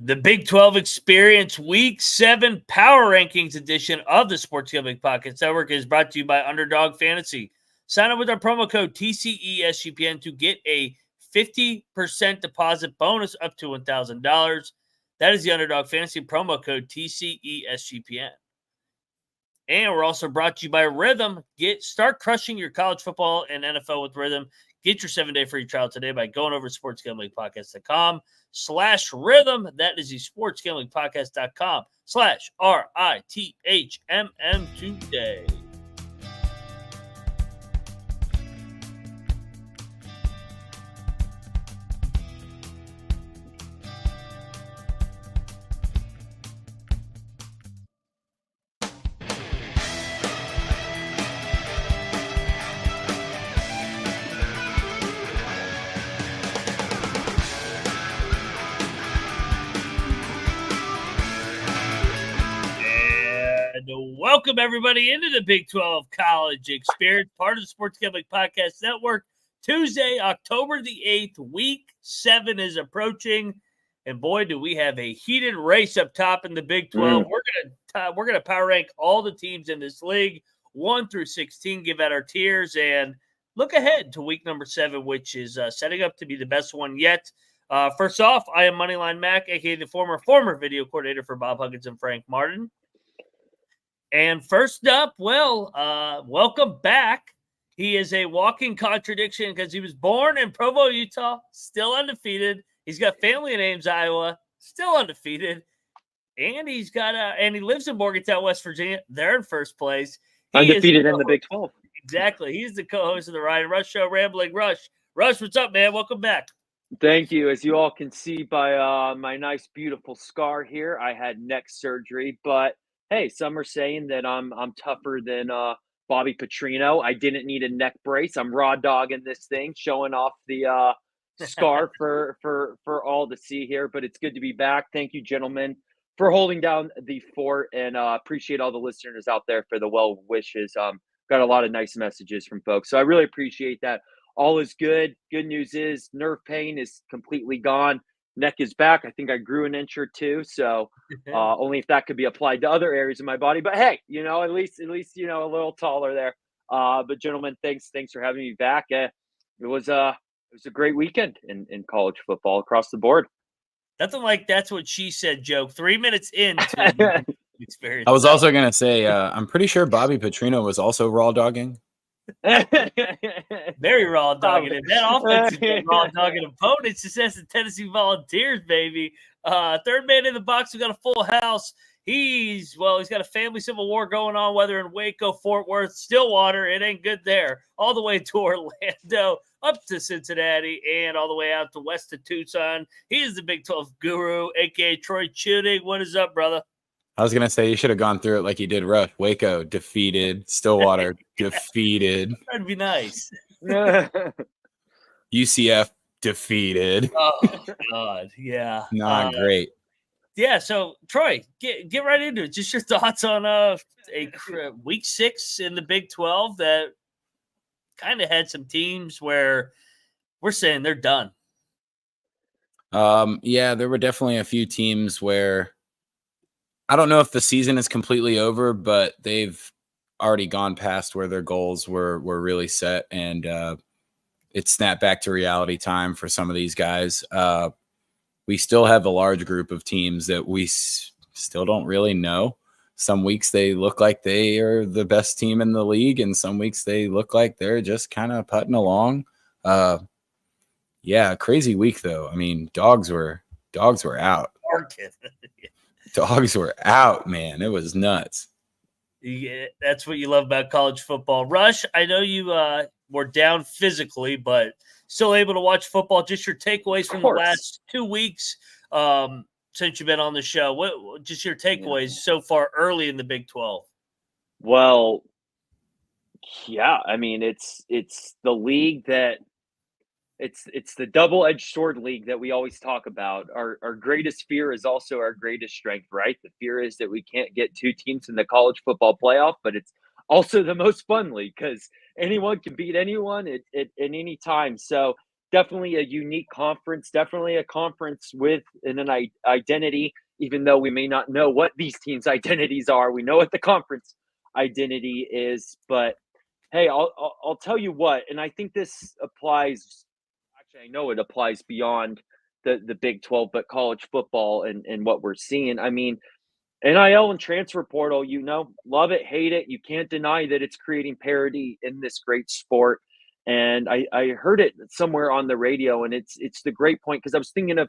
The Big 12 Experience Week 7 Power Rankings edition of the Sports Gambling Podcast Network is brought to you by Underdog Fantasy. Sign up with our promo code TCESGPN to get a 50% deposit bonus up to $1,000. That is the Underdog Fantasy promo code TCESGPN. And we're also brought to you by Rhythm. Start crushing your college football and NFL with Rhythm. Get your 7-day free trial today by going over to sportsgamblingpodcast.com/rhythm. That is the sportsgamblingpodcast.com/RITHMM today. Welcome, everybody, into the Big 12 College Experience, part of the Sports Gambling Podcast Network. Tuesday, October the 8th, Week 7 is approaching, and boy, do we have a heated race up top in the Big 12. We're gonna power rank all the teams in this league, 1 through 16, give out our tiers, and look ahead to Week number 7, which is setting up to be the best one yet. First off, I am Moneyline Mac, aka the former video coordinator for Bob Huggins and Frank Martin. And first up, welcome back. He is a walking contradiction because he was born in Provo, Utah, still undefeated. He's got family in Ames, Iowa, still undefeated. And he lives in Morgantown, West Virginia. They're in first place. Undefeated in the Big 12. Exactly. He's the co-host of the Ryan Rush Show, Rambling Rush. Rush, what's up, man? Welcome back. Thank you. As you all can see by my nice, beautiful scar here, I had neck surgery, but hey, some are saying that I'm tougher than Bobby Petrino. I didn't need a neck brace. I'm raw dogging this thing, showing off the scar for all to see here. But it's good to be back. Thank you, gentlemen, for holding down the fort, and appreciate all the listeners out there for the well wishes. Got a lot of nice messages from folks, so I really appreciate that. All is good. Good news is nerve pain is completely gone. Neck is back. I think I grew an inch or two, so only if that could be applied to other areas of my body. But hey, at least a little taller there. But gentlemen, thanks for having me back. It was a great weekend in college football across the board. Nothing like that's what she said joke 3 minutes into experience. I was also gonna say I'm pretty sure Bobby Petrino was also raw dogging. Very raw dogging it. That offense is raw dogging opponents. It says the Tennessee Volunteers, baby. Third man in the box. We got a full house. He's got a family civil war going on, whether in Waco, Fort Worth, Stillwater. It ain't good there. All the way to Orlando, up to Cincinnati, and all the way out to west of Tucson. He is the Big 12 guru, aka Troy Chewning. What is up, brother? I was gonna say you should have gone through it like you did Rush. Waco defeated, Stillwater defeated. That'd be nice. UCF defeated. Oh God, yeah. Not great. Yeah, so Troy, get right into it. Just your thoughts on a week 6 in the Big 12 that kind of had some teams where we're saying they're done. Yeah, there were definitely a few teams where I don't know if the season is completely over, but they've already gone past where their goals were really set, and it's snapped back to reality time for some of these guys. We still have a large group of teams that we still don't really know. Some weeks they look like they are the best team in the league, and some weeks they look like they're just kind of putting along. Yeah, crazy week though. I mean, dogs were out. Dogs were out, man. It was nuts. Yeah, that's what you love about college football. Rush, I know you were down physically, but still able to watch football. Just your takeaways from the last 2 weeks since you've been on the show. What just your takeaways so far early in the Big 12? Well, yeah, I mean, it's the league that it's the double-edged sword league that we always talk about. Our greatest fear is also our greatest strength, right? The fear is that we can't get 2 teams in the college football playoff, but it's also the most fun league because anyone can beat anyone at any time. So definitely a unique conference, definitely a conference with an identity, even though we may not know what these teams' identities are. We know what the conference identity is, but hey, I'll tell you what, and I think this applies. Actually, I know it applies beyond the Big 12, but college football and what we're seeing. I mean, NIL and transfer portal, love it, hate it. You can't deny that it's creating parity in this great sport. And I heard it somewhere on the radio, and it's the great point, because I was thinking of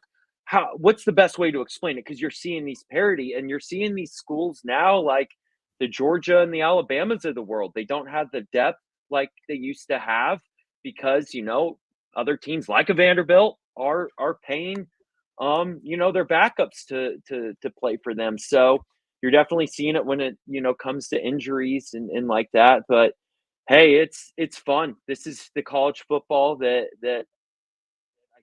what's the best way to explain it, because you're seeing these parity, and you're seeing these schools now like the Georgia and the Alabamas of the world. They don't have the depth like they used to have, because other teams like a Vanderbilt are paying their backups to play for them. So you're definitely seeing it when it comes to injuries and like that. But hey, it's fun. This is the college football that I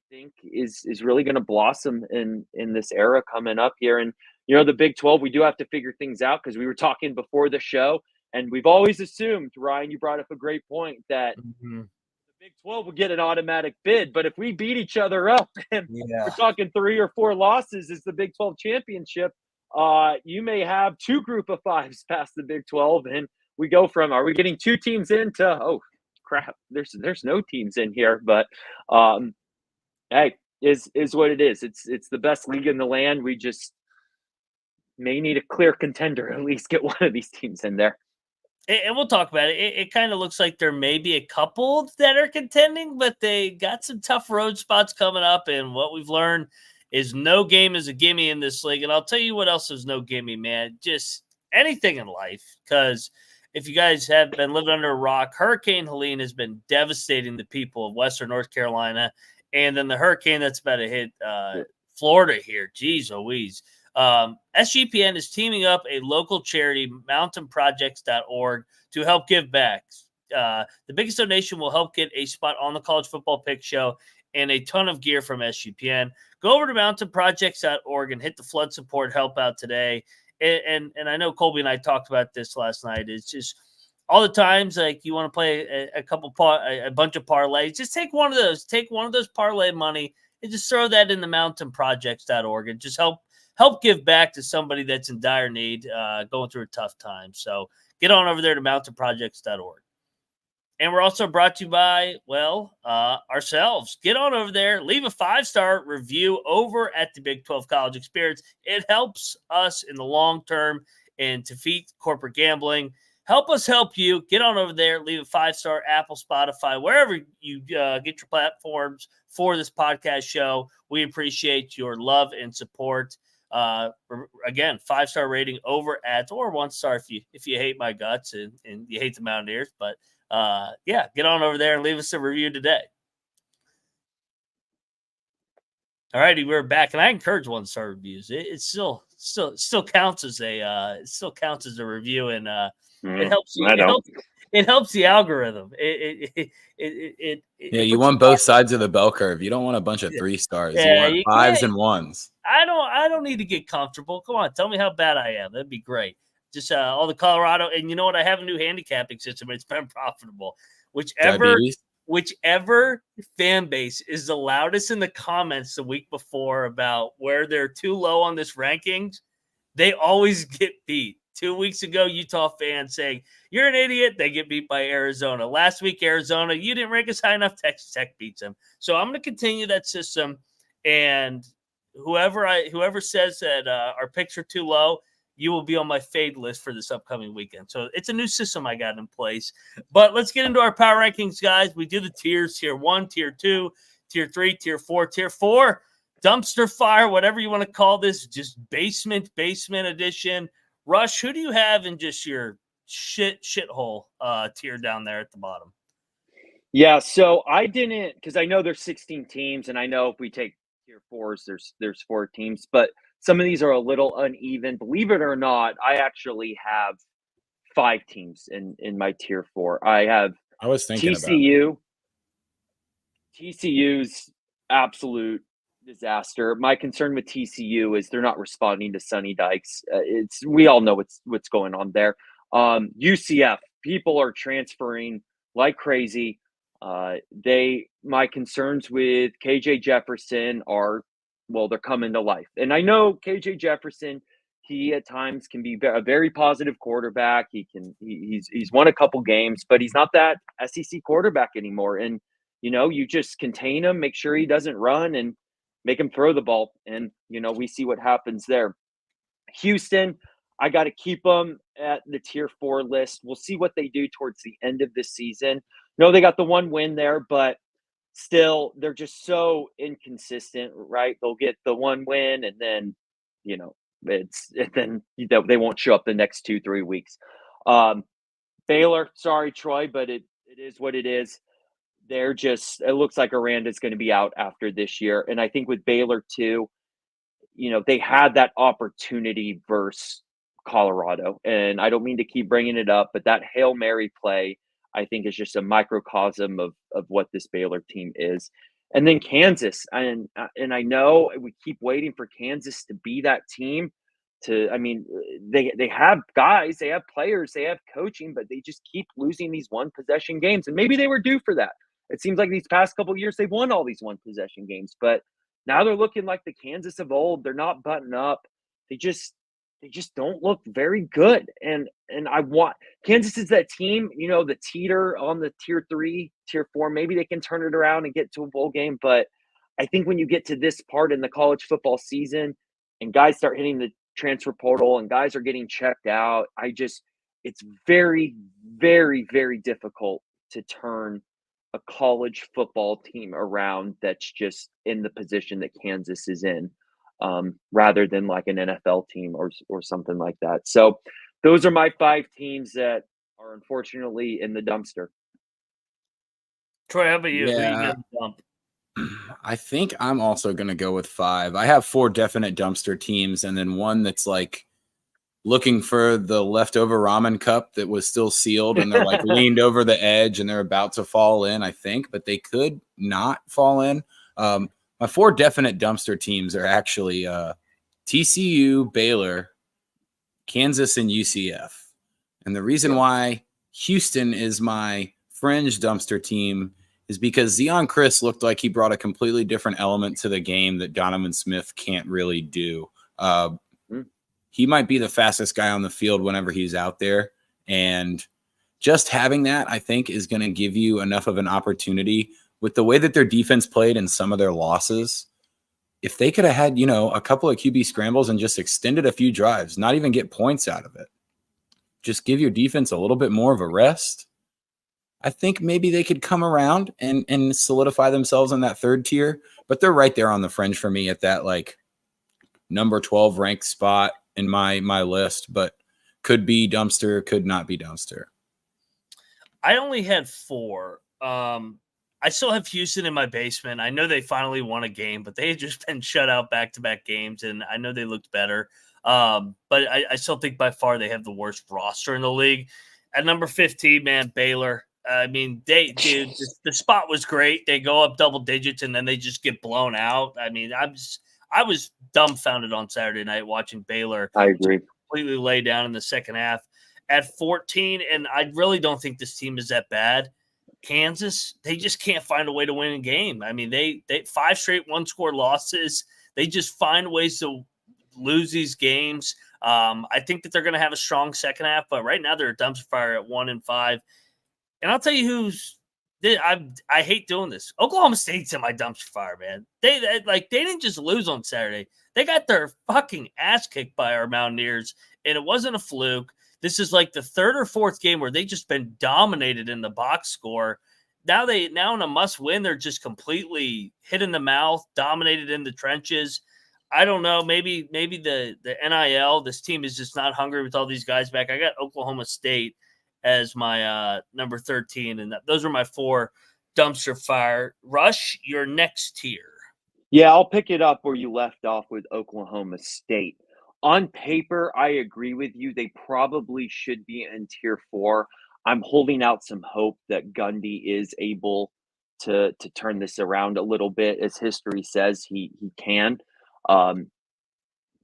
think is really going to blossom in this era coming up here. And the Big 12, we do have to figure things out, because we were talking before the show, and we've always assumed, Ryan, you brought up a great point, that the Big 12 will get an automatic bid. But if we beat each other up and we're talking 3 or 4 losses as the Big 12 championship, you may have 2 group of 5s past the Big 12, and we go from, are we getting 2 teams in, to, oh crap, there's no teams in here. But hey, is what it is. It's the best league in the land. We just may need a clear contender, at least get one of these teams in there. And we'll talk about it. It kind of looks like there may be a couple that are contending, but they got some tough road spots coming up. And what we've learned is no game is a gimme in this league. And I'll tell you what else is no gimme, man. Just anything in life. Because if you guys have been living under a rock, Hurricane Helene has been devastating the people of Western North Carolina. And then the hurricane that's about to hit Florida here. Jeez Louise. SGPN is teaming up a local charity, mountainprojects.org, to help give back. The biggest donation will help get a spot on the College Football Pick Show and a ton of gear from SGPN. Go over to mountainprojects.org and hit the flood support help out today. And I know Colby and I talked about this last night. It's just all the times, like, you want to play a bunch of parlays, just take one of those parlay money and just throw that in the mountainprojects.org and just help give back to somebody that's in dire need, going through a tough time. So get on over there to mountainprojects.org. And we're also brought to you by, ourselves. Get on over there, leave a 5-star review over at the Big 12 College Experience. It helps us in the long term and to defeat corporate gambling. Help us help you. Get on over there, leave a 5-star, Apple, Spotify, wherever you get your platforms for this podcast show. We appreciate your love and support. Again, 5-star rating over at, or 1-star if you hate my guts and you hate the Mountaineers. But get on over there and leave us a review today. All righty, we're back, and I encourage 1-star reviews. It still counts as a review, and it helps you. It helps the algorithm. You want both sides of the bell curve. You don't want a bunch of 3 stars. Yeah, you want 5s and 1s. I don't need to get comfortable. Come on, tell me how bad I am. That'd be great. Just all the Colorado, and you know what? I have a new handicapping system. It's been profitable. Whichever fan base is the loudest in the comments the week before about where they're too low on this rankings, they always get beat. 2 weeks ago, Utah fans saying, "You're an idiot." They get beat by Arizona. Last week, Arizona, you didn't rank us high enough. Texas Tech beats them. So I'm going to continue that system. And whoever says that our picks are too low, you will be on my fade list for this upcoming weekend. So it's a new system I got in place. But let's get into our power rankings, guys. We do the tiers: tier 1, tier 2, tier 3, tier 4. Tier 4, dumpster fire, whatever you want to call this, just basement edition. Rush, who do you have in just your shithole tier down there at the bottom? Yeah, so I didn't, because I know there's 16 teams, and I know if we take tier 4s, there's 4 teams, but some of these are a little uneven. Believe it or not, I actually have 5 teams in my tier 4. I was thinking TCU. TCU's absolute disaster. My concern with TCU is they're not responding to Sonny Dykes. We all know what's going on there. UCF, people are transferring like crazy. My concerns with KJ Jefferson are, well, they're coming to life. And I know KJ Jefferson, he at times can be a very positive quarterback. He's won a couple games, but he's not that SEC quarterback anymore. And you just contain him, make sure he doesn't run, and make him throw the ball. And we see what happens there. Houston, I got to keep them at the tier 4 list. We'll see what they do towards the end of the season. No, they got the one win there, but still, they're just so inconsistent, right? They'll get the one win, and then, they won't show up the next 2-3 weeks. Baylor, sorry, Troy, but it is what it is. It looks like Aranda's going to be out after this year. And I think with Baylor too, they had that opportunity versus Colorado. And I don't mean to keep bringing it up, but that Hail Mary play, I think, is just a microcosm of what this Baylor team is. And then Kansas. And I know we keep waiting for Kansas to be that team. They have guys, they have players, they have coaching, but they just keep losing these one possession games. And maybe they were due for that. It seems like these past couple of years they've won all these one possession games, but now they're looking like the Kansas of old. They're not buttoned up. They just don't look very good. And I want Kansas is that team, the teeter on the tier 3, tier 4. Maybe they can turn it around and get to a bowl game. But I think when you get to this part in the college football season and guys start hitting the transfer portal and guys are getting checked out, it's very, very, very difficult to turn a college football team around that's just in the position that Kansas is in, rather than like an NFL team or something like that. So those are my 5 teams that are unfortunately in the dumpster. Troy, how about you? Yeah. Who you gonna dump? I think I'm also going to go with 5. I have 4 definite dumpster teams and then one that's like looking for the leftover ramen cup that was still sealed and they're like leaned over the edge and they're about to fall in, I think, but they could not fall in. My 4 definite dumpster teams are actually TCU, Baylor, Kansas, and UCF. And the reason why Houston is my fringe dumpster team is because Zeon Chris looked like he brought a completely different element to the game that Donovan Smith can't really do. He might be the fastest guy on the field whenever he's out there. And just having that, I think, is going to give you enough of an opportunity with the way that their defense played in some of their losses. If they could have had, a couple of QB scrambles and just extended a few drives, not even get points out of it, just give your defense a little bit more of a rest, I think maybe they could come around and solidify themselves in that 3rd tier. But they're right there on the fringe for me at that like number 12 ranked spot in my list, but could be dumpster, could not be dumpster. I only had 4. I still have Houston in my basement. I know they finally won a game, but they had just been shut out back-to-back games, and I know they looked better. But I still think by far they have the worst roster in the league. At number 15, man, Baylor. I mean, the spot was great. They go up double digits, and then they just get blown out. I mean, I was dumbfounded on Saturday night watching Baylor. I agree. Completely lay down in the second half. At 14, and I really don't think this team is that bad. Kansas, they just can't find a way to win a game. I mean, they 5 straight 1-score losses. They just find ways to lose these games. I think that they're going to have a strong second half, but right now they're a dumpster fire at 1-5. And I'll tell you I hate doing this. Oklahoma State's in my dumpster fire, man. They didn't just lose on Saturday. They got their fucking ass kicked by our Mountaineers, and it wasn't a fluke. This is like the 3rd or 4th game where they just been dominated in the box score. Now in a must win, they're just completely hit in the mouth, dominated in the trenches. I don't know. Maybe the NIL, this team is just not hungry with all these guys back. I got Oklahoma State as my number 13, and those are my 4 dumpster fire. Rush, your next tier. Yeah, I'll pick it up where you left off with Oklahoma State. On paper, I agree with you. They probably should be in tier 4. I'm holding out some hope that Gundy is able to turn this around a little bit. As history says, he can.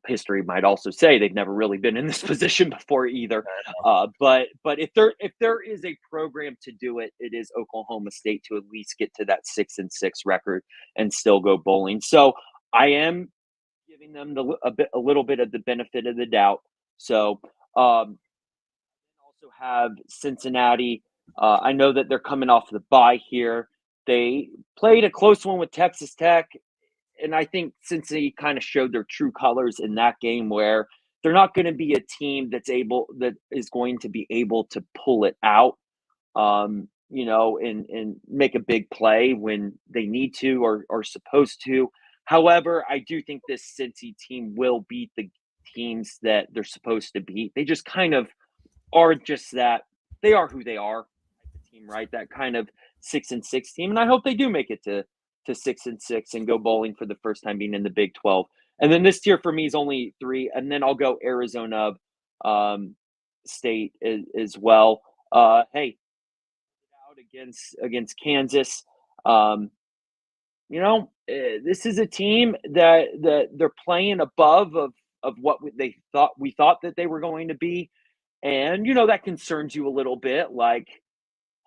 history might also say they've never really been in this position before either. But if there is a program to do it, it is Oklahoma State to at least get to that 6-6 record and still go bowling. So I am giving them a little bit of the benefit of the doubt. So also have Cincinnati. I know that they're coming off the bye here. They played a close one with Texas Tech. And I think Cincinnati kind of showed their true colors in that game, where they're not going to be a team that is going to be able to pull it out, and make a big play when they need to or are supposed to. However, I do think this Cincy team will beat the teams that they're supposed to beat. They just kind of are just that. They are who they are, the team, right? That kind of 6-6 team. And I hope they do make it to 6-6 and go bowling for the first time being in the Big 12. And then this tier for me is only 3. And then I'll go Arizona State as well. Hey, out against Kansas. This is a team that they're playing above of what we thought that they were going to be. And, that concerns you a little bit, like,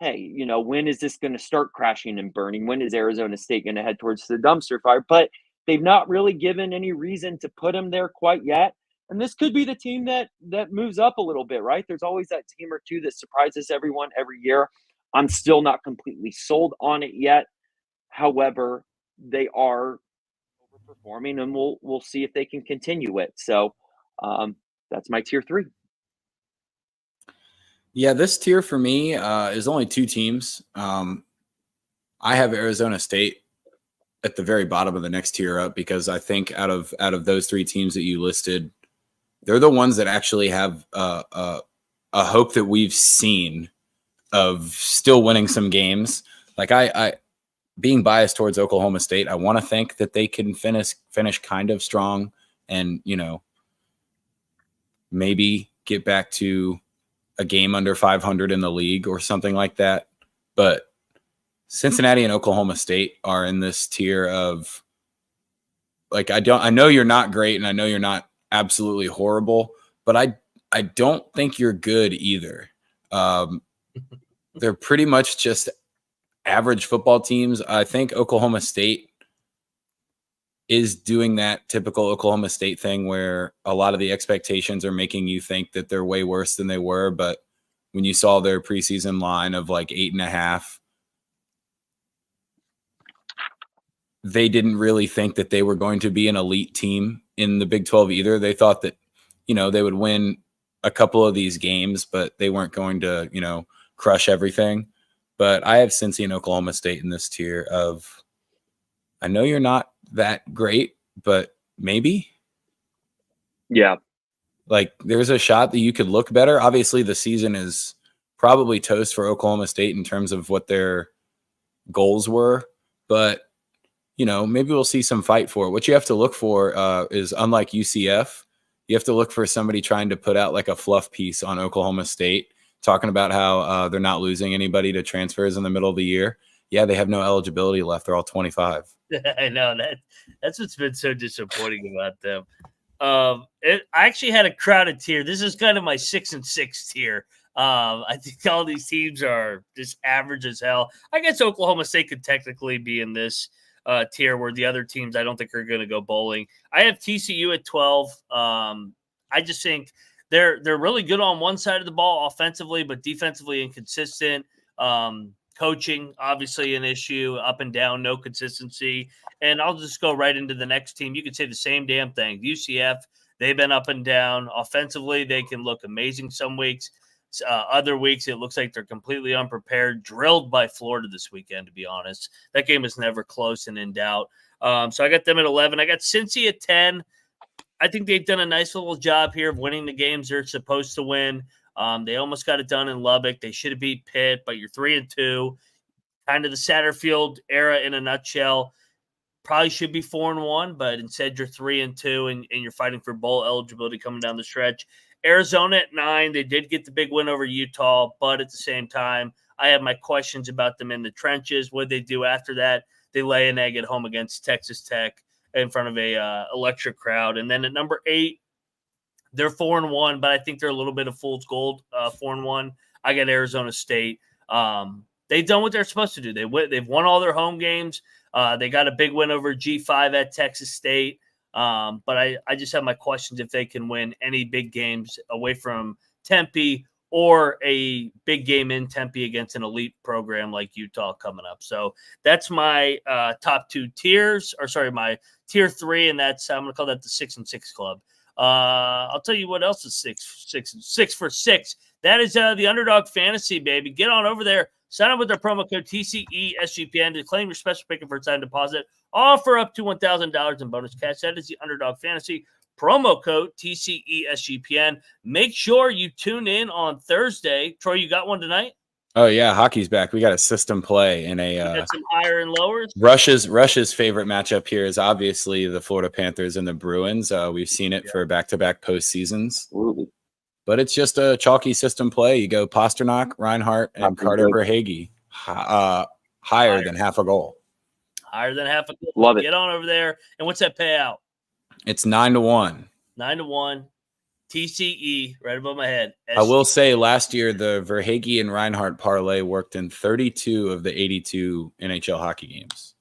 hey, when is this going to start crashing and burning? When is Arizona State going to head towards the dumpster fire? But they've not really given any reason to put them there quite yet. And this could be the team that moves up a little bit, right? There's always that team or two that surprises everyone every year. I'm still not completely sold on it yet. However, they are overperforming, and we'll see if they can continue it. So that's my tier 3. Yeah, this tier for me is only 2 teams. I have Arizona State at the very bottom of the next tier up, because I think out of those 3 teams that you listed, they're the ones that actually have a hope that we've seen of still winning some games. Like I being biased towards Oklahoma State, I want to think that they can finish kind of strong and, maybe get back to a game under 500 in the league or something like that. But Cincinnati and Oklahoma State are in this tier of, like, I know you're not great and I know you're not absolutely horrible, but I don't think you're good either. They're pretty much just average football teams. I think Oklahoma State is doing that typical Oklahoma State thing where a lot of the expectations are making you think that they're way worse than they were. But when you saw their preseason line of like 8.5, they didn't really think that they were going to be an elite team in the Big 12 either. They thought that, they would win a couple of these games, but they weren't going to, crush everything. But I have Cincy and Oklahoma State in this tier of, I know you're not that great, but maybe. Yeah. Like, there's a shot that you could look better. Obviously, the season is probably toast for Oklahoma State in terms of what their goals were. But, maybe we'll see some fight for it. What you have to look for is, unlike UCF, you have to look for somebody trying to put out like a fluff piece on Oklahoma State, talking about how they're not losing anybody to transfers in the middle of the year. Yeah, they have no eligibility left. They're all 25. I know that's what's been so disappointing about them. I actually had a crowded tier. This is kind of my 6-6 tier. I think all these teams are just average as hell. I guess Oklahoma State could technically be in this tier, where the other teams I don't think are going to go bowling. I have TCU at 12. I just think they're really good on one side of the ball offensively, but defensively inconsistent. Coaching, obviously an issue, up and down, no consistency. And I'll just go right into the next team. You could say the same damn thing. UCF, they've been up and down. Offensively, they can look amazing some weeks. Other weeks, it looks like they're completely unprepared, drilled by Florida this weekend, to be honest. That game was never close and in doubt. So I got them at 11. I got Cincy at 10. I think they've done a nice little job here of winning the games they're supposed to win. They almost got it done in Lubbock. They should have beat Pitt, but you're 3-2. Kind of the Satterfield era in a nutshell. Probably should be 4-1, but instead you're 3-2, and you're fighting for bowl eligibility coming down the stretch. Arizona at 9. They did get the big win over Utah, but at the same time, I have my questions about them in the trenches. What they do after that? They lay an egg at home against Texas Tech, in front of a electric crowd. And then at number 8, they're 4-1, but I think they're a little bit of fool's gold. 4-1. I got Arizona State. They've done what they're supposed to do. They've won all their home games. They got a big win over G5 at Texas State. But I just have my questions if they can win any big games away from Tempe or a big game in Tempe against an elite program like Utah coming up. So that's my top 2 tiers, my tier 3, and I'm going to call that the 6-6 club. I'll tell you what else is 6 for 6. That is the Underdog Fantasy, baby. Get on over there. Sign up with our promo code TCESGPN to claim your special pick for time deposit. Offer up to $1,000 in bonus cash. That is the Underdog Fantasy promo code TCESGPN. Make sure you tune in on Thursday. Troy, you got one tonight? Oh yeah, hockey's back. We got a system play in a got some higher and lowers. Rush's favorite matchup here is obviously the Florida Panthers and the Bruins. We've seen it for back-to-back postseasons. Ooh. But it's just a chalky system play. You go Pasternak, Reinhart, and Carter Verhaeghe higher than half a goal. Higher than half a goal. Love it. Get on over there. And what's that payout? It's 9-1. 9-1. TCE right above my head. I will say last year the Verhaeghe and Reinhart parlay worked in 32 of the 82 NHL hockey games.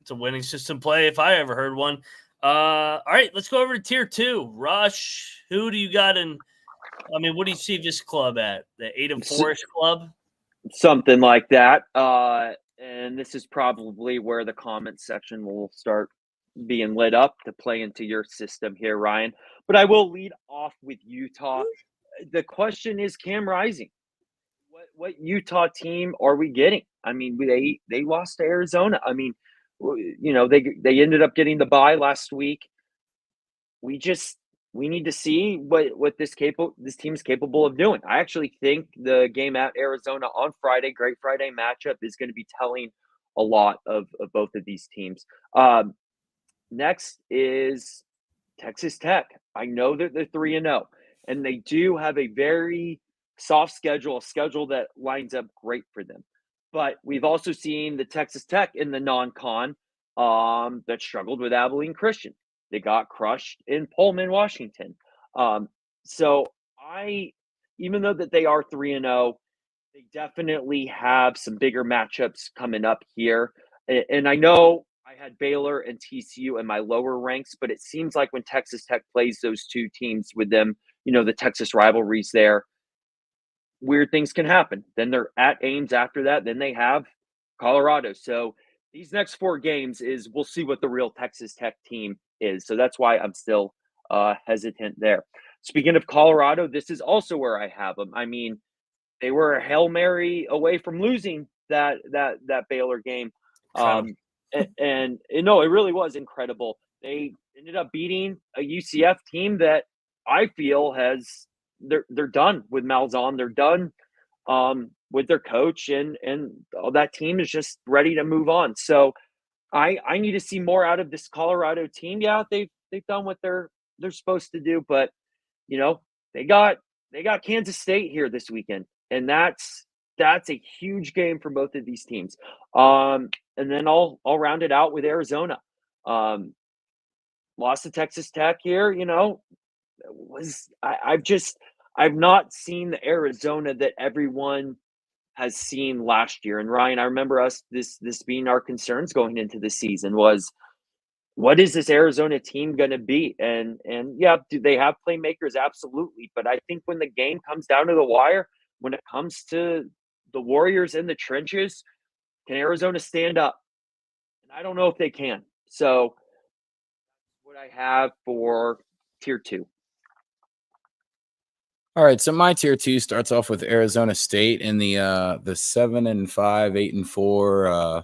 It's a winning system play if I ever heard one. All right, let's go over to tier 2. Rush, who do you got in? I mean, what do you see this club at? The 8-4-ish club? Something like that. And this is probably where the comment section will start being lit up to play into your system here, Ryan. But I will lead off with Utah. The question is Cam Rising. What Utah team are we getting? I mean, they lost to Arizona. I mean, you know, they ended up getting the bye last week. We need to see what this team's capable of doing. I actually think the game at Arizona on Friday, great Friday matchup, is going to be telling a lot of both of these teams. Next is Texas Tech. I know that they're 3-0, and they do have a very soft schedule, a schedule that lines up great for them. But we've also seen the Texas Tech in the non-con that struggled with Abilene Christian. They got crushed in Pullman, Washington. So even though that they are 3-0, they definitely have some bigger matchups coming up here. And I know I had Baylor and TCU in my lower ranks, but it seems like when Texas Tech plays those two teams with them, you know, the Texas rivalries there, weird things can happen. Then they're at Ames after that. Then they have Colorado. So these next 4 games we'll see what the real Texas Tech team is. So that's why I'm still hesitant there. Speaking of Colorado, this is also where I have them. I mean, they were a Hail Mary away from losing that Baylor game. And no, it really was incredible. They ended up beating a UCF team that I feel they're done with Malzahn. They're done with their coach, and that team is just ready to move on. So I need to see more out of this Colorado team. Yeah, they've done what they're supposed to do, but you know, they got Kansas State here this weekend, and that's a huge game for both of these teams. And then I'll round it out with Arizona. Lost to Texas Tech here, you know, I've not seen the Arizona that everyone has seen last year. And Ryan, I remember this being our concerns going into the season was, what is this Arizona team going to be? And yeah, do they have playmakers? Absolutely. But I think when the game comes down to the wire, when it comes to the Warriors in the trenches, can Arizona stand up? And I don't know if they can. So that's what I have for tier 2. All right, so my tier 2 starts off with Arizona State in the 7-5, 8-4.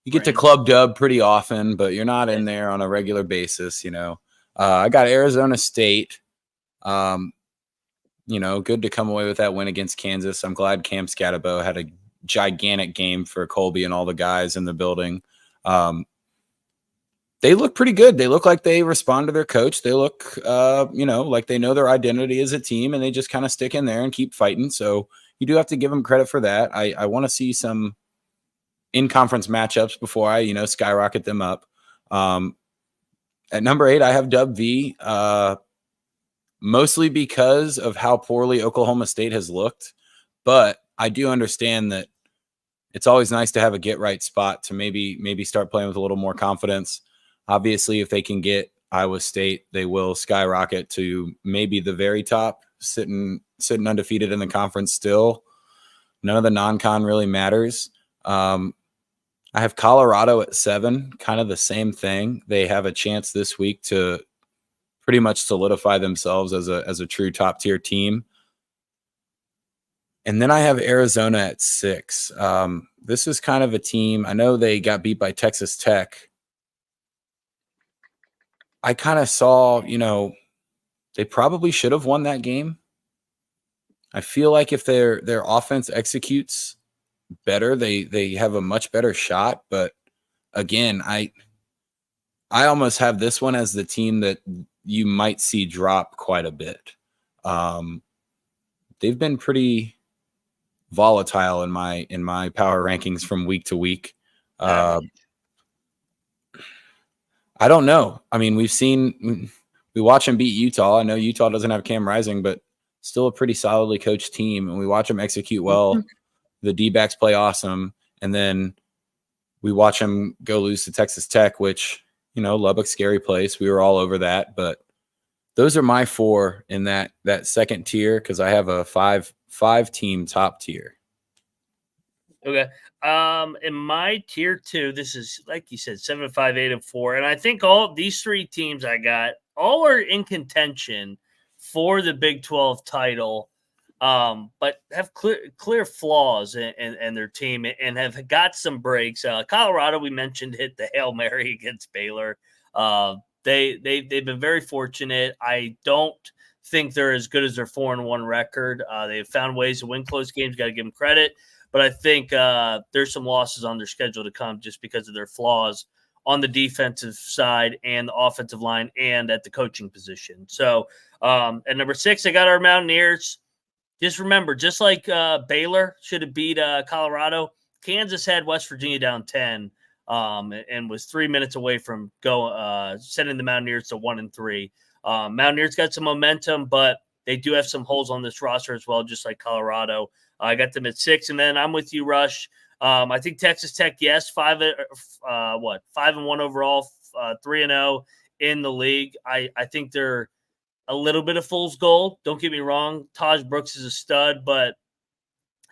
You get to club dub pretty often, but you're not in there on a regular basis. You know, I got Arizona State. You know, good to come away with that win against Kansas. I'm glad Cam Scatabo had a gigantic game for Colby and all the guys in the building. They look pretty good. They look like they respond to their coach. They look, you know, like they know their identity as a team, and they just kind of stick in there and keep fighting. So you do have to give them credit for that. I want to see some in-conference matchups before I, skyrocket them up. At number 8, I have Dub V, mostly because of how poorly Oklahoma State has looked. But I do understand that it's always nice to have a get-right spot to maybe start playing with a little more confidence. Obviously, if they can get Iowa State, they will skyrocket to maybe the very top, sitting undefeated in the conference still. None of the non-con really matters. I have Colorado at 7, kind of the same thing. They have a chance this week to pretty much solidify themselves as a true top-tier team. And then I have Arizona at 6. This is kind of a team. I know they got beat by Texas Tech. I kind of saw, they probably should have won that game. I feel like if their offense executes better, they have a much better shot. But again, I almost have this one as the team that you might see drop quite a bit. They've been pretty volatile in my power rankings from week to week. I don't know. I mean, we watch them beat Utah. I know Utah doesn't have Cam Rising, but still a pretty solidly coached team. And we watch them execute well. The D-backs play awesome. And then we watch them go lose to Texas Tech, which, Lubbock, scary place. We were all over that. But those are my 4 in that second tier, because I have a five-team top tier. Okay. In my tier 2, this is, like you said, 7, 5, 8, and 4. And I think all these 3 teams I got, all are in contention for the Big 12 title, but have clear flaws in their team and have got some breaks. Colorado, we mentioned, hit the Hail Mary against Baylor. They've been very fortunate. I don't think they're as good as their 4-1 record. They've found ways to win close games. Got to give them credit. But I think there's some losses on their schedule to come just because of their flaws on the defensive side and the offensive line and at the coaching position. So at number 6, I got our Mountaineers. Just remember, just like Baylor should have beat Colorado, Kansas had West Virginia down 10 and was 3 minutes away from sending the Mountaineers to 1-3. Mountaineers got some momentum, but they do have some holes on this roster as well, just like Colorado. I got them at 6, and then I'm with you, Rush. I think Texas Tech, yes, 5-1 overall, 3-0 in the league. I think they're a little bit of fool's gold. Don't get me wrong. Taj Brooks is a stud, but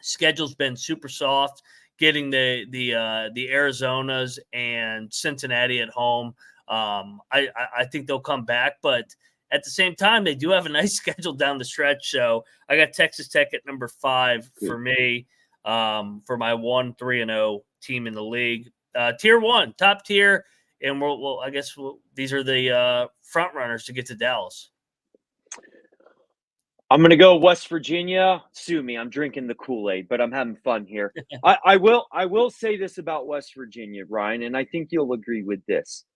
schedule's been super soft. Getting the Arizonas and Cincinnati at home, I think they'll come back, but at the same time, they do have a nice schedule down the stretch. So I got Texas Tech at number 5 for me, for my 1-3-0 team in the league. Tier 1, top tier, and these are the front runners to get to Dallas. I'm going to go West Virginia. Sue me, I'm drinking the Kool-Aid, but I'm having fun here. I will say this about West Virginia, Ryan, and I think you'll agree with this.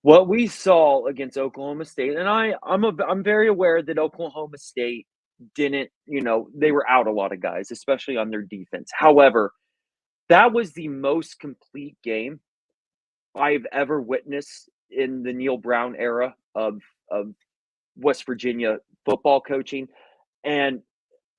What we saw against Oklahoma State, and I'm very aware that Oklahoma State didn't, they were out a lot of guys, especially on their defense. However, that was the most complete game I've ever witnessed in the Neal Brown era of West Virginia football coaching. And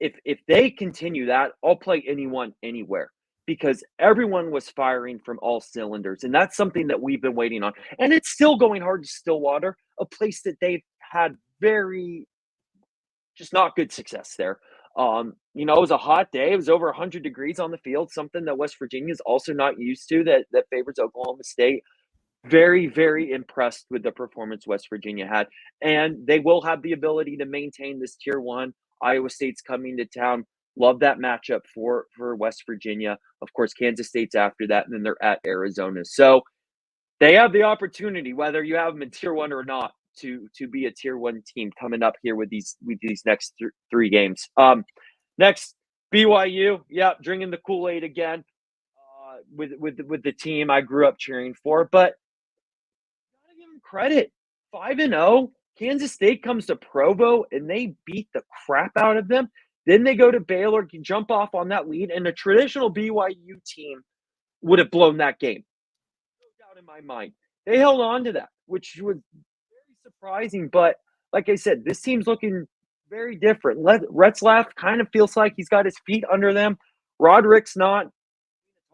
if they continue that, I'll play anyone, anywhere, because everyone was firing from all cylinders. And that's something that we've been waiting on. And it's still going hard to Stillwater, a place that they've had just not good success there. It was a hot day. It was over 100 degrees on the field, something that West Virginia is also not used to, that favors Oklahoma State. Very, very impressed with the performance West Virginia had. And they will have the ability to maintain this tier 1. Iowa State's coming to town. Love that matchup for West Virginia. Of course, Kansas State's after that, and then they're at Arizona. So they have the opportunity, whether you have them in tier 1 or not, to be a tier 1 team coming up here with these next 3 games. Next, BYU. Yeah, drinking the Kool-Aid again with the team I grew up cheering for. But gotta give them credit. 5-0. Kansas State comes to Provo and they beat the crap out of them. Then they go to Baylor, jump off on that lead, and a traditional BYU team would have blown that game. No doubt in my mind. They held on to that, which was very surprising. But like I said, this team's looking very different. Retzlaff kind of feels like he's got his feet under them. Roderick's not a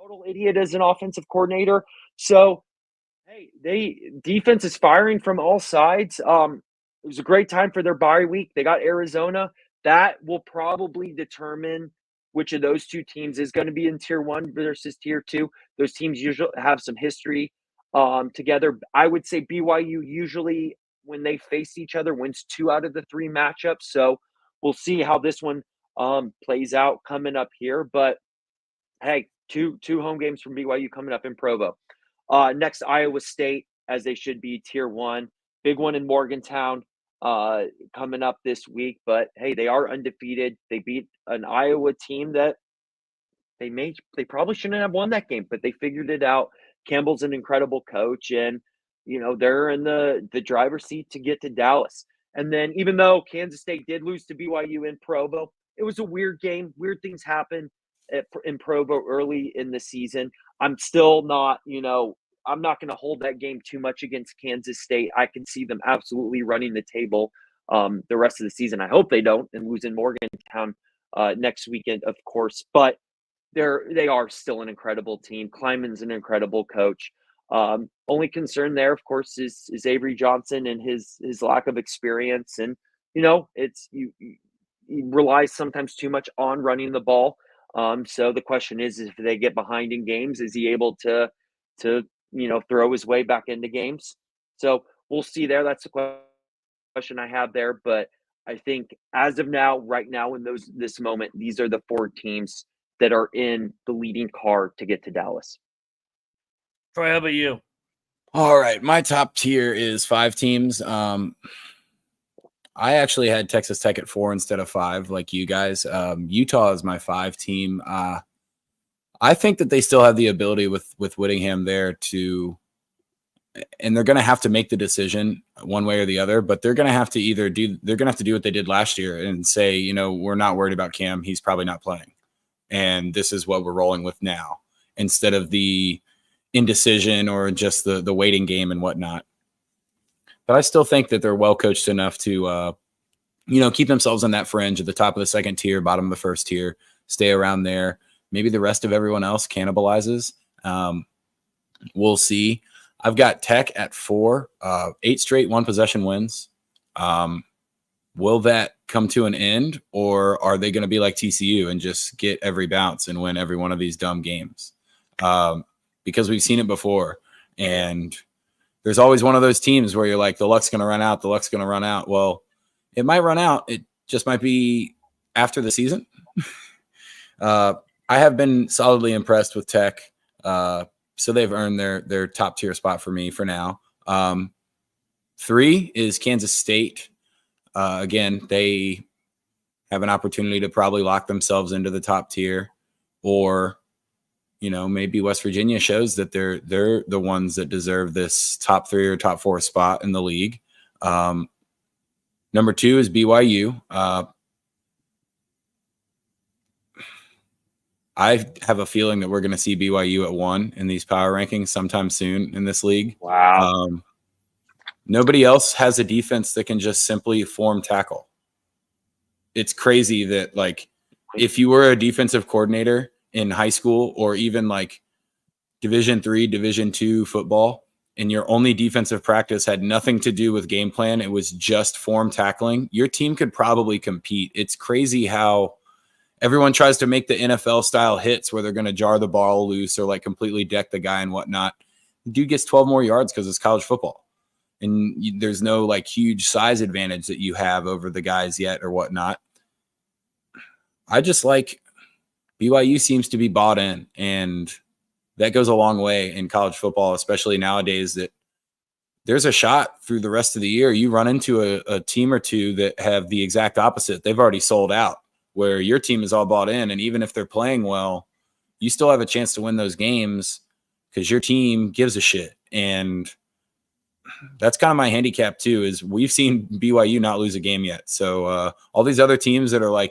total idiot as an offensive coordinator. So, hey, defense is firing from all sides. It was a great time for their bye week. They got Arizona. That will probably determine which of those two teams is going to be in Tier 1 versus Tier 2. Those teams usually have some history together. I would say BYU usually, when they face each other, wins 2 out of the 3 matchups. So we'll see how this one plays out coming up here. But, hey, two home games from BYU coming up in Provo. Next, Iowa State, as they should be, Tier 1. Big one in Morgantown coming up this week. But, hey, they are undefeated. They beat an Iowa team that they probably shouldn't have won that game, but they figured it out. Campbell's an incredible coach, and, they're in the driver's seat to get to Dallas. And then even though Kansas State did lose to BYU in Provo, it was a weird game. Weird things happen in Provo early in the season. I'm still not, I'm not going to hold that game too much against Kansas State. I can see them absolutely running the table the rest of the season. I hope they don't and lose in Morgantown next weekend, of course. But they are still an incredible team. Kleiman's an incredible coach. Only concern there, of course, is Avery Johnson and his lack of experience. And, it's you relies sometimes too much on running the ball. So the question is if they get behind in games, is he able to throw his way back into games? So we'll see there. That's the question I have there. But I think as of now, right now in this moment, these are the 4 teams that are in the leading car to get to Dallas. Troy, how about you? All right. My top tier is 5 teams. I actually had Texas Tech at 4 instead of 5, like you guys. Utah is my 5 team. I think that they still have the ability with Whittingham there to, and they're going to have to make the decision one way or the other, but they're going to have to they're going to have to do what they did last year and say, we're not worried about Cam. He's probably not playing. And this is what we're rolling with now, instead of the indecision or just the waiting game and whatnot. But I still think that they're well coached enough to, keep themselves on that fringe at the top of the second tier, bottom of the first tier, stay around there. Maybe the rest of everyone else cannibalizes. We'll see. I've got Tech at 4, 8 straight 1-possession wins. Will that come to an end, or are they going to be like TCU and just get every bounce and win every one of these dumb games? Because we've seen it before, and there's always one of those teams where you're like, the luck's going to run out. The luck's going to run out. Well, it might run out. It just might be after the season. I have been solidly impressed with Tech. So they've earned their top tier spot for me for now. 3 is Kansas State. Again, they have an opportunity to probably lock themselves into the top tier, or, maybe West Virginia shows that they're the ones that deserve this top 3 or top 4 spot in the league. Number 2 is BYU. I have a feeling that we're going to see BYU at 1 in these power rankings sometime soon in this league. Wow. Nobody else has a defense that can just simply form tackle. It's crazy that, if you were a defensive coordinator in high school or even Division III, Division II football, and your only defensive practice had nothing to do with game plan, it was just form tackling, your team could probably compete. It's crazy how everyone tries to make the NFL style hits where they're going to jar the ball loose or completely deck the guy and whatnot. The dude gets 12 more yards because it's college football. And there's no huge size advantage that you have over the guys yet or whatnot. I just BYU seems to be bought in, and that goes a long way in college football, especially nowadays, that there's a shot through the rest of the year. You run into a team or two that have the exact opposite. They've already sold out, where your team is all bought in. And even if they're playing well, you still have a chance to win those games because your team gives a shit. And that's kind of my handicap too, is we've seen BYU not lose a game yet. So all these other teams that are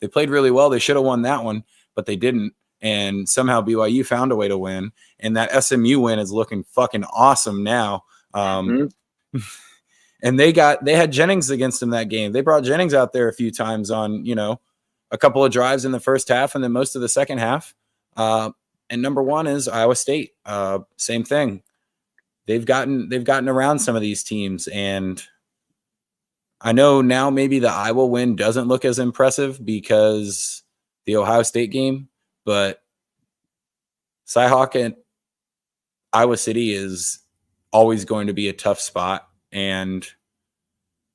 they played really well, they should have won that one, but they didn't. and somehow BYU found a way to win. And that SMU win is looking fucking awesome now. And they had Jennings against them that game. They brought Jennings out there a few times on, a couple of drives in the first half and then most of the second half. And number one is Iowa State. Same thing. They've gotten around some of these teams, and I know now maybe the Iowa win doesn't look as impressive because the Ohio State game, but Cyhawk and Iowa City is always going to be a tough spot. And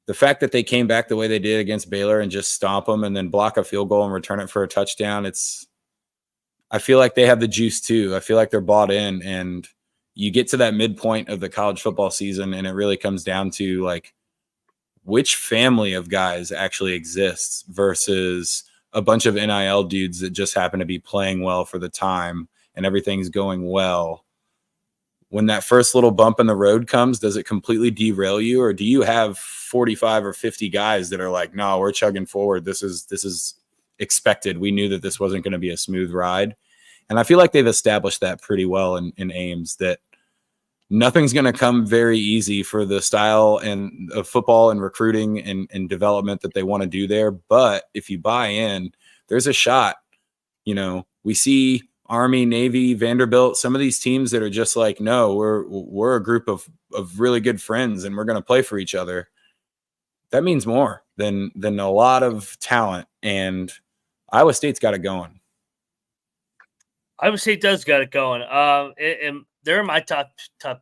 the fact that they came back the way they did against Baylor and just stomp them and then block a field goal and return it for a touchdown, I feel like they have the juice too. I feel like they're bought in, and you get to that midpoint of the college football season and it really comes down to like which family of guys actually exists versus a bunch of NIL dudes that just happen to be playing well for the time and everything's going well. When that first little bump in the road comes, does it completely derail you, or do you have 45 or 50 guys that are like, no, we're chugging forward. This is expected. We knew that this wasn't going to be a smooth ride. And I feel like they've established that pretty well in Ames, that nothing's going to come very easy for the style and of football and recruiting and development that they want to do there. But if you buy in, there's a shot. We see Army, Navy, Vanderbilt, some of these teams that are just like, no, we're a group of really good friends and we're going to play for each other. That means more than a lot of talent, and Iowa State's got it going. Iowa State does got it going. And they're in my top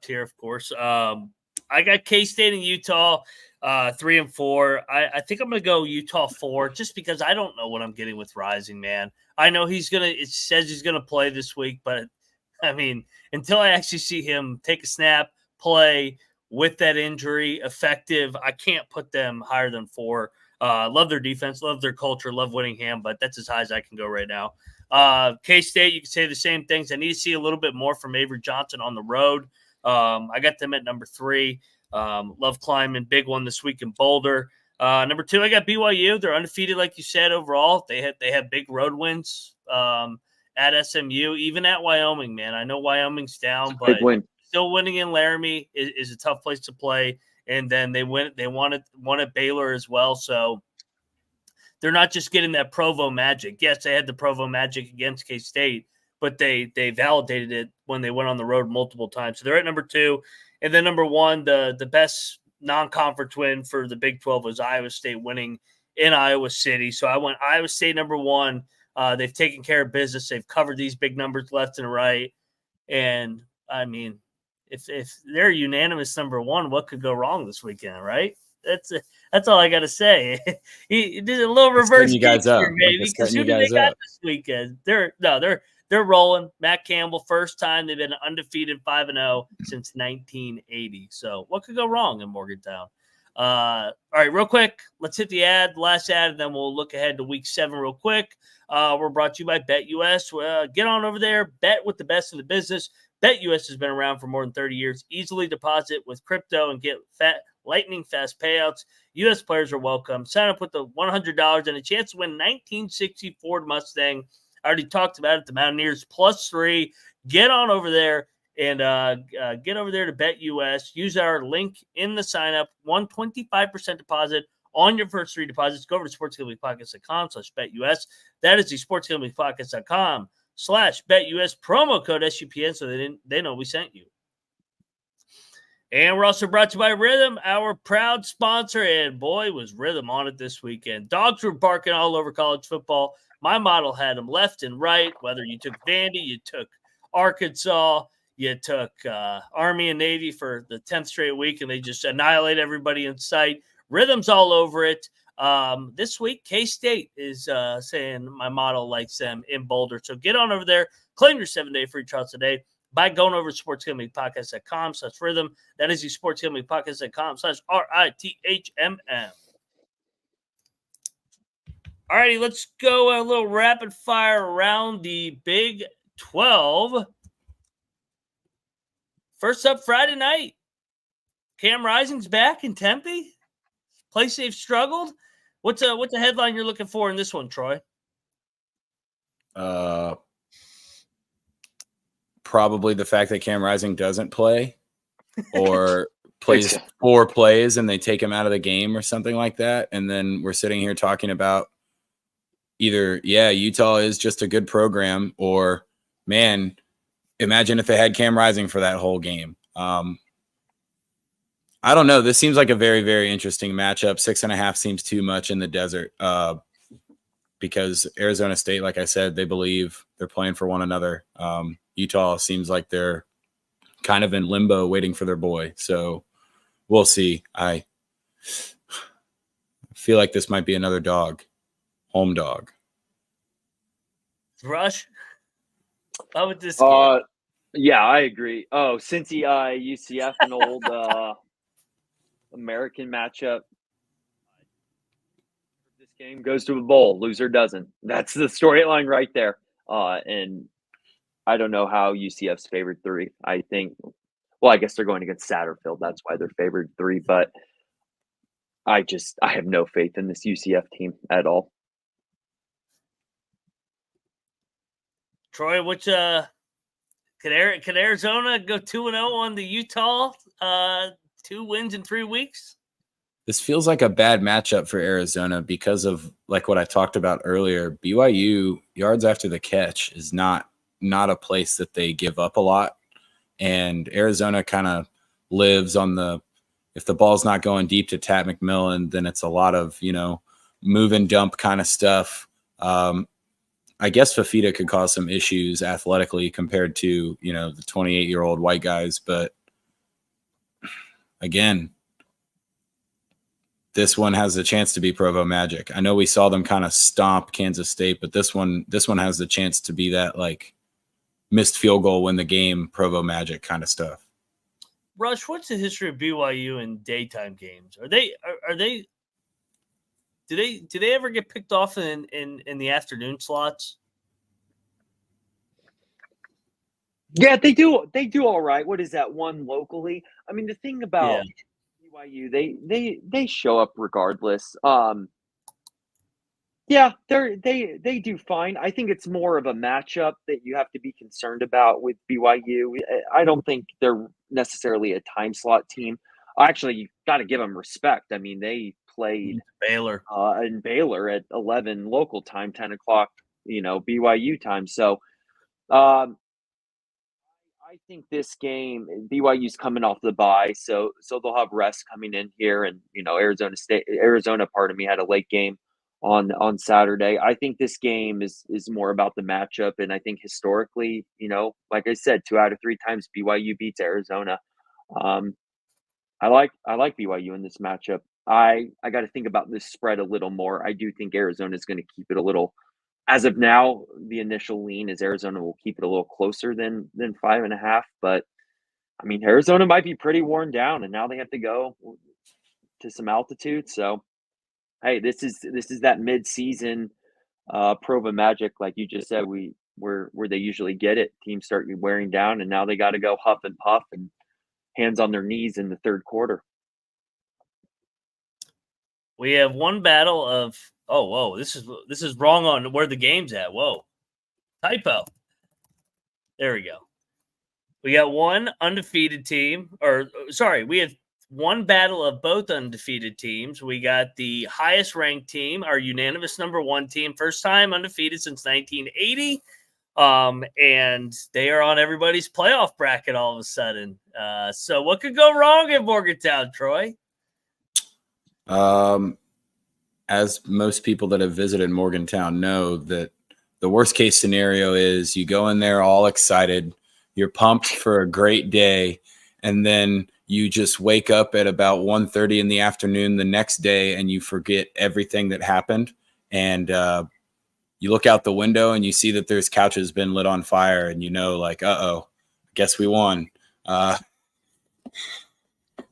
tier, of course. I got K-State and Utah 3 and 4. I think I'm going to go Utah 4 just because I don't know what I'm getting with Rising, man. I know it says he's going to play this week, but I mean, until I actually see him take a snap, play with that injury effective, I can't put them higher than 4. Love their defense, love their culture, love Whittingham, but that's as high as I can go right now. K-State, you can say the same things. I need to see a little bit more from Avery Johnson on the road. I got them at number 3. Love climbing, big one this week in Boulder. Number 2, I got BYU. They're undefeated, like you said, overall. They have big road wins at SMU, even at Wyoming, man. I know Wyoming's down, but still winning in Laramie is a tough place to play. And then they won at Baylor as well. So they're not just getting that Provo magic. Yes, they had the Provo magic against K-State, but they validated it when they went on the road multiple times. So they're at number 2. And then number 1, the best non-conference win for the Big 12 was Iowa State winning in Iowa City. So I went Iowa State number 1. They've taken care of business. They've covered these big numbers left and right. And, I mean, if they're unanimous number 1, what could go wrong this weekend, right? That's all I got to say. He did a little reverse guys up, maybe, because who do they got this weekend? They're rolling. Matt Campbell, first time they've been undefeated 5-0 since 1980. So what could go wrong in Morgantown? All right, real quick, let's hit the last ad, and then we'll look ahead to week 7 real quick. We're brought to you by BetUS. Get on over there, bet with the best in the business. BetUS has been around for more than 30 years. Easily deposit with crypto and get lightning fast payouts. U.S. players are welcome. Sign up with the $100 and a chance to win 1960 Ford Mustang. I already talked about it. The Mountaineers +3. Get on over there and get over there to BetUS. Use our link in the sign up. 125% deposit on your first 3 deposits. Go over to sportsgamblingpodcast.com/BetUS. That is the sportsgamblingpodcast.com/BetUS promo code SUPN, so they know we sent you. And we're also brought to you by Rhythm, our proud sponsor. And boy, was Rhythm on it this weekend. Dogs were barking all over college football. My model had them left and right, whether you took Vandy, you took Arkansas, you took Army and Navy for the 10th straight week, and they just annihilate everybody in sight. Rhythm's all over it. This week, K-State is saying my model likes them in Boulder. So get on over there. Claim your 7-day free trial today by going over to sportsgamblingpodcast.com/rhythm. That is the sportsgamblingpodcast.com/RITHMM. All righty, let's go a little rapid fire around the Big 12. First up, Friday night. Cam Rising's back in Tempe. Place they've struggled. What's a headline you're looking for in this one, Troy? probably the fact that Cam Rising doesn't play or plays 4 plays and they take him out of the game or something like that. And then we're sitting here talking about either, Utah is just a good program, or, man, imagine if they had Cam Rising for that whole game. I don't know. This seems like a very, very interesting matchup. 6.5 seems too much in the desert because Arizona State, like I said, they believe they're playing for one another. Utah seems like they're kind of in limbo waiting for their boy. So we'll see. I feel like this might be another home dog. Rush? How about this game? Yeah, I agree. Oh, Cincy UCF, an old American matchup. This game goes to a bowl. Loser doesn't. That's the storyline right there. And I don't know how UCF's favored 3. I think, I guess they're going against Satterfield. That's why they're favored 3. But I have no faith in this UCF team at all. Troy, which can Arizona go 2-0 on the Utah? 2 wins in 3 weeks? This feels like a bad matchup for Arizona because of, like what I talked about earlier. BYU yards after the catch is not a place that they give up a lot. And Arizona kind of lives on if the ball's not going deep to Tat McMillan, then it's a lot of, move and dump kind of stuff. I guess Fafita could cause some issues athletically compared to, the 28-year-old white guys. But again, this one has the chance to be Provo Magic. I know we saw them kind of stomp Kansas State, but this one has the chance to be that like missed field goal win the game, Provo Magic kind of stuff. Rush, what's the history of BYU in daytime games? Are they do they ever get picked off in the afternoon slots? Yeah, they do. They do all right. What is that one locally? I mean, the thing about BYU, they show up regardless. Yeah, they do fine. I think it's more of a matchup that you have to be concerned about with BYU. I don't think they're necessarily a time slot team. Actually, you got to give them respect. I mean, they played Baylor in Baylor at 11 local time, 10 o'clock, BYU time. So, I think this game, BYU's coming off the bye, so they'll have rest coming in here, and Arizona, had a late game on Saturday. I think this game is more about the matchup, and I think historically, like I said, 2 out of 3 times BYU beats Arizona. I like BYU in this matchup. I got to think about this spread a little more. I do think Arizona is going to keep it a little. As of now, the initial lean is Arizona will keep it a little closer than 5.5. But I mean, Arizona might be pretty worn down, and now they have to go to some altitude. So, hey, this is that mid-season Provo Magic, like you just said, where they usually get it. Teams start wearing down, and now they got to go huff and puff and hands on their knees in the third quarter. We have one battle of this is wrong on where the game's at. Whoa. Typo. There we go. We got one undefeated team, we have one battle of both undefeated teams. We got the highest ranked team, our unanimous number 1 team, first time undefeated since 1980. And they are on everybody's playoff bracket all of a sudden. So what could go wrong in Morgantown, Troy? As most people that have visited Morgantown know, that the worst case scenario is you go in there all excited, you're pumped for a great day, and then you just wake up at about 1:30 in the afternoon the next day and you forget everything that happened. And you look out the window and you see that there's couches been lit on fire, and like, uh-oh, guess we won.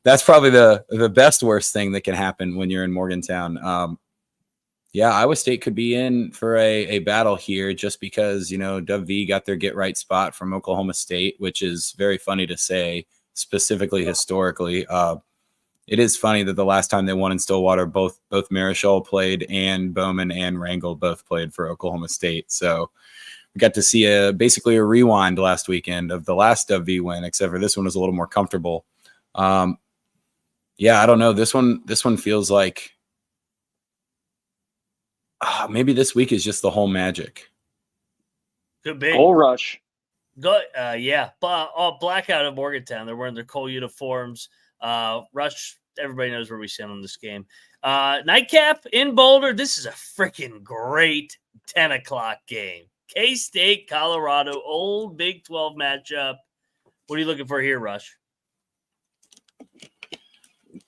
That's probably the best worst thing that can happen when you're in Morgantown. Iowa State could be in for a battle here just because, Dub V got their get right spot from Oklahoma State, which is very funny to say, specifically historically. It is funny that the last time they won in Stillwater, both Marischal played and Bowman and Rangel both played for Oklahoma State. So we got to see basically a rewind last weekend of the last WV win, except for this one was a little more comfortable. Yeah, I don't know. This one feels like maybe this week is just the whole magic. Could be. Goal rush. Yeah. Blackout at Morgantown. They're wearing their Cole uniforms. Rush, everybody knows where we stand on this game. Nightcap in Boulder. This is a freaking great 10 o'clock game. K-State, Colorado, old Big 12 matchup. What are you looking for here, Rush?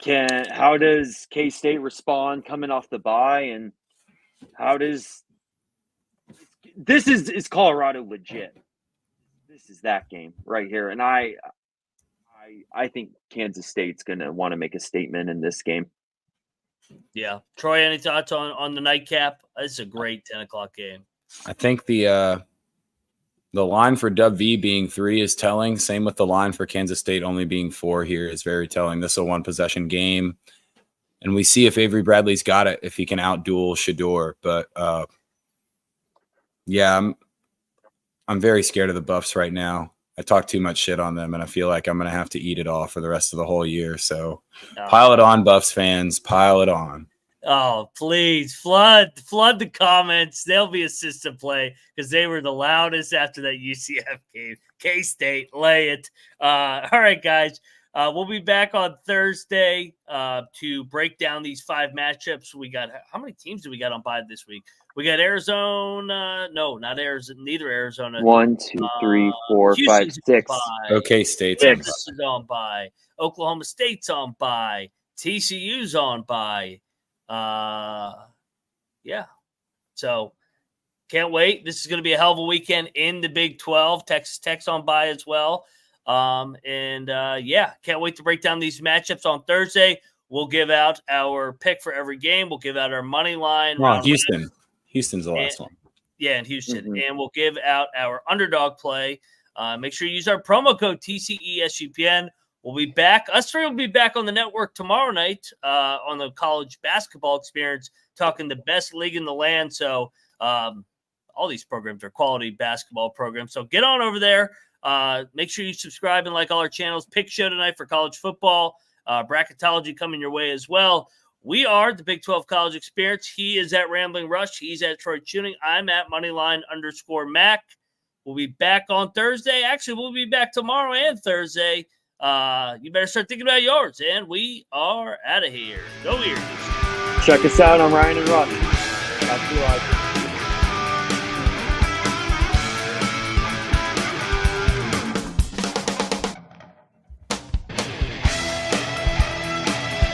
How does K-State respond coming off the bye, and how does this is Colorado legit? This is that game right here, and I think Kansas State's going to want to make a statement in this game. Yeah, Troy, any thoughts on the nightcap? It's a great 10 o'clock game. I think the line for WV being 3 is telling. Same with the line for Kansas State only being 4 here is very telling. This is a one-possession game. And we see if Avery Bradley's got it, if he can outduel Shedeur. But, yeah, I'm very scared of the Buffs right now. I talk too much shit on them, and I feel like I'm going to have to eat it all for the rest of the whole year. So pile it on, Buffs fans. Pile it on. Oh, please flood the comments. They'll be assistant play because they were the loudest after that UCF game. K-State, lay it. All right, guys. We'll be back on Thursday to break down these 5 matchups. We got how many teams do we got on bye this week? We got Arizona. No, not Arizona. Neither Arizona. 1, 2, 3, 4, 5, 6. Okay, State's Texas is on bye. Oklahoma State's on bye. TCU's on bye. Yeah. So can't wait. This is going to be a hell of a weekend in the Big 12. Texas Tech's on bye as well. Yeah, can't wait to break down these matchups on Thursday. We'll give out our pick for every game. We'll give out our money line. Houston. Houston's the last one. Yeah, in Houston. Mm-hmm. And we'll give out our underdog play. Make sure you use our promo code TCESGPN. We'll be back. Us 3 will be back on the network tomorrow night on the college basketball experience, talking the best league in the land. So all these programs are quality basketball programs. So get on over there. Make sure you subscribe and like all our channels. Pick show tonight for college football. Bracketology coming your way as well. We are the Big 12 College Experience. He is at Rambling Rush. He's at Troy Chewning. I'm at Moneyline_Mac. We'll be back on Thursday. Actually, we'll be back tomorrow and Thursday. You better start thinking about yours. And we are out of here. Go Eagles. Check us out on Ryan and Rush. Talk to you later.